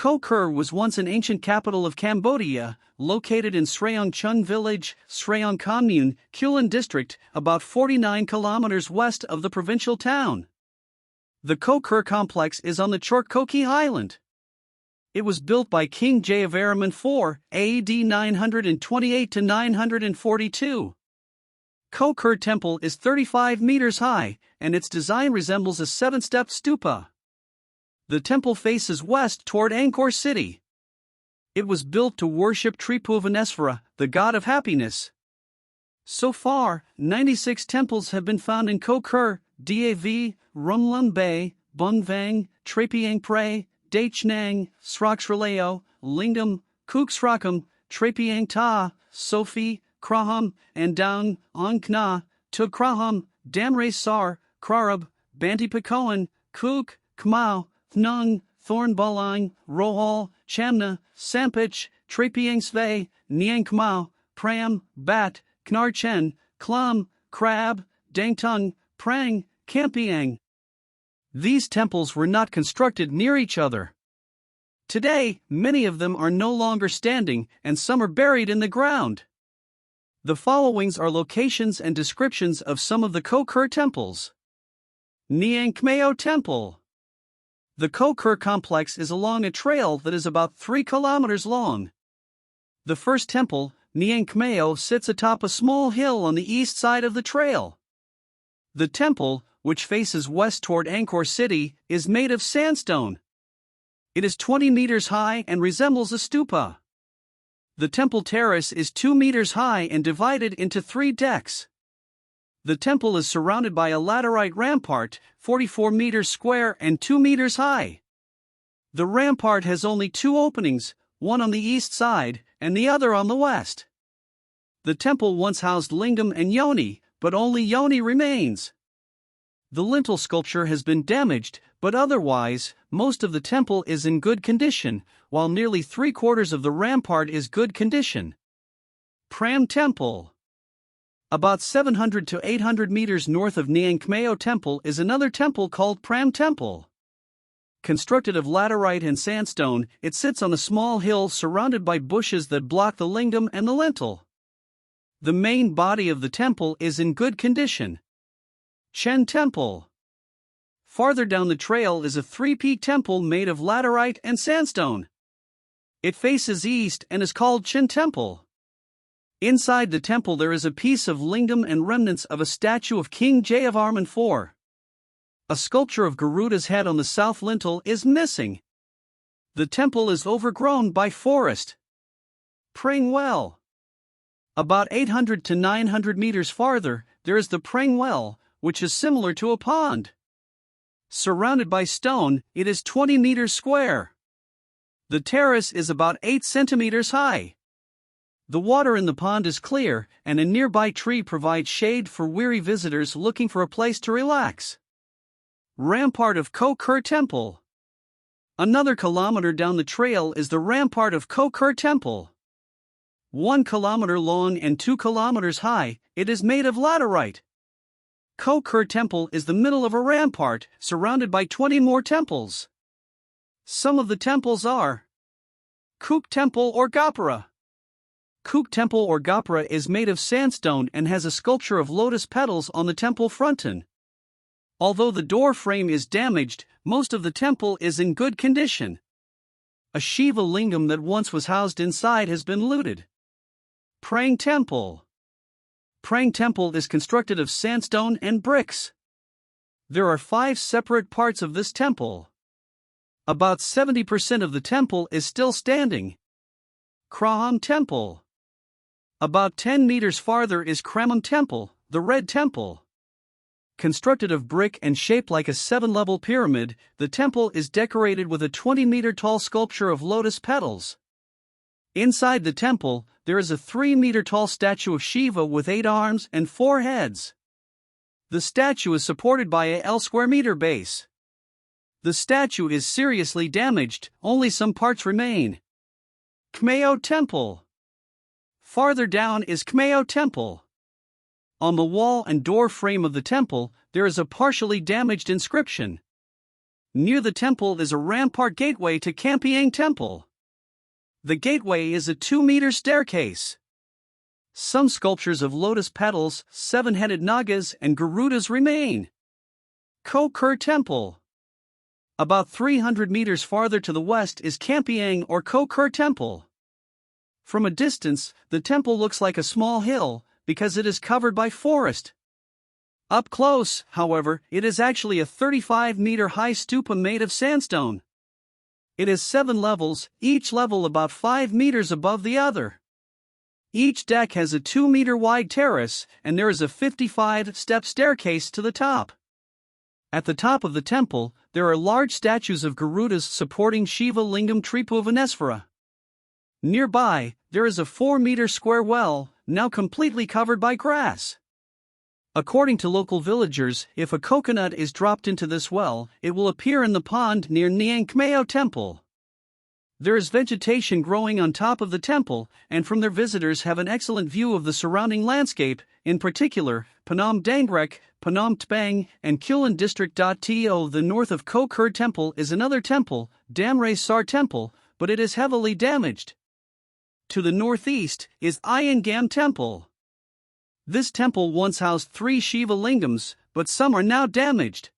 Koh Ker was once an ancient capital of Cambodia, located in Srayong Cheung village, Srayong commune, Kulen district, about 49 kilometers west of the provincial town. The Koh Ker complex is on the Koh Ker Island. It was built by King Jayavarman IV, AD 928 to 942. Koh Ker Temple is 35 meters high, and its design resembles a 7-step stupa. The temple faces west toward Angkor City. It was built to worship Preah Vihear, the god of happiness. So far, 96 temples have been found in Koh Ker, Dav, Rumlun Bay, Bung Vang, Trapiang Prey, Dachnang, Srakshraleo, Lingam, Kuksrakam, Trapiang Ta, Sophie, Kraham, Andang, Ongkna, Tuk Kraham, Damre Sar, Krarab, Bantipakoan, Kuk, Khmer, Nung, Thorn Balang, Rohal, Chamna, Sampich, Trapiang Sve, Niang Khmer, Pram, Bat, Knar Chen, Klam, Krab, Dangtung, Prang, Kampiang. These temples were not constructed near each other. Today, many of them are no longer standing, and some are buried in the ground. The followings are locations and descriptions of some of the Koh Ker temples. Niang Khmer Temple. The Koh Ker complex is along a trail that is about 3 kilometers long. The first temple, Niang Khmer, sits atop a small hill on the east side of the trail. The temple, which faces west toward Angkor City, is made of sandstone. It is 20 meters high and resembles a stupa. The temple terrace is 2 meters high and divided into 3 decks. The temple is surrounded by a laterite rampart, 44 meters square and 2 meters high. The rampart has only 2 openings, one on the east side and the other on the west. The temple once housed lingam and yoni, but only yoni remains. The lintel sculpture has been damaged, but otherwise, most of the temple is in good condition, while nearly 3/4 of the rampart is good condition. Pram Temple. About 700 to 800 meters north of Niang Khmer Temple is another temple called Pram Temple. Constructed of laterite and sandstone, it sits on a small hill surrounded by bushes that block the lingam and the lintel. The main body of the temple is in good condition. Chen Temple. Farther down the trail is a 3-peak temple made of laterite and sandstone. It faces east and is called Chen Temple. Inside the temple there is a piece of lingam and remnants of a statue of King Jayavarman IV. A sculpture of Garuda's head on the south lintel is missing. The temple is overgrown by forest. Prang Well. About 800 to 900 meters farther, there is the Prang Well, which is similar to a pond. Surrounded by stone, it is 20 meters square. The terrace is about 8 centimeters high. The water in the pond is clear, and a nearby tree provides shade for weary visitors looking for a place to relax. Rampart of Koh Ker Temple. Another kilometer down the trail is the rampart of Koh Ker Temple. 1 kilometer long and 2 kilometers high, it is made of laterite. Koh Ker Temple is the middle of a rampart, surrounded by 20 more temples. Some of the temples are Kuk Temple or Gapara. Kuk Temple or Gapara is made of sandstone and has a sculpture of lotus petals on the temple fronton. Although the door frame is damaged, most of the temple is in good condition. A Shiva lingam that once was housed inside has been looted. Prang Temple. Prang Temple is constructed of sandstone and bricks. There are 5 separate parts of this temple. About 70% of the temple is still standing. Kraham Temple. About 10 meters farther is Kramam Temple, the Red Temple. Constructed of brick and shaped like a 7-level pyramid, the temple is decorated with a 20-meter-tall sculpture of lotus petals. Inside the temple, there is a 3-meter-tall statue of Shiva with 8 arms and 4 heads. The statue is supported by a L-square-meter base. The statue is seriously damaged, only some parts remain. Khmer Temple. Farther down is Khmer Temple. On the wall and door frame of the temple, there is a partially damaged inscription. Near the temple is a rampart gateway to Campiang Temple. The gateway is a 2-meter staircase. Some sculptures of lotus petals, 7-headed nagas, and garudas remain. Koh Ker Temple. About 300 meters farther to the west is Campiang or Koh Ker Temple. From a distance, the temple looks like a small hill because it is covered by forest. Up close, however, it is actually a 35-meter-high stupa made of sandstone. It has 7 levels, each level about 5 meters above the other. Each deck has a 2-meter-wide terrace, and there is a 55-step staircase to the top. At the top of the temple, there are large statues of Garudas supporting Shiva Lingam Tribhuvanesvara. Nearby, there is a 4-meter square well, now completely covered by grass. According to local villagers, if a coconut is dropped into this well, it will appear in the pond near Niang Khmer Temple. There is vegetation growing on top of the temple, and from their visitors have an excellent view of the surrounding landscape, in particular, Phnom Dangrek, Phnom Tbang, and Kulen district. To the north of Koh Ker Temple is another temple, Damre Sar Temple, but it is heavily damaged. To the northeast is Ayangam Temple. This temple once housed 3 Shiva lingams, but some are now damaged.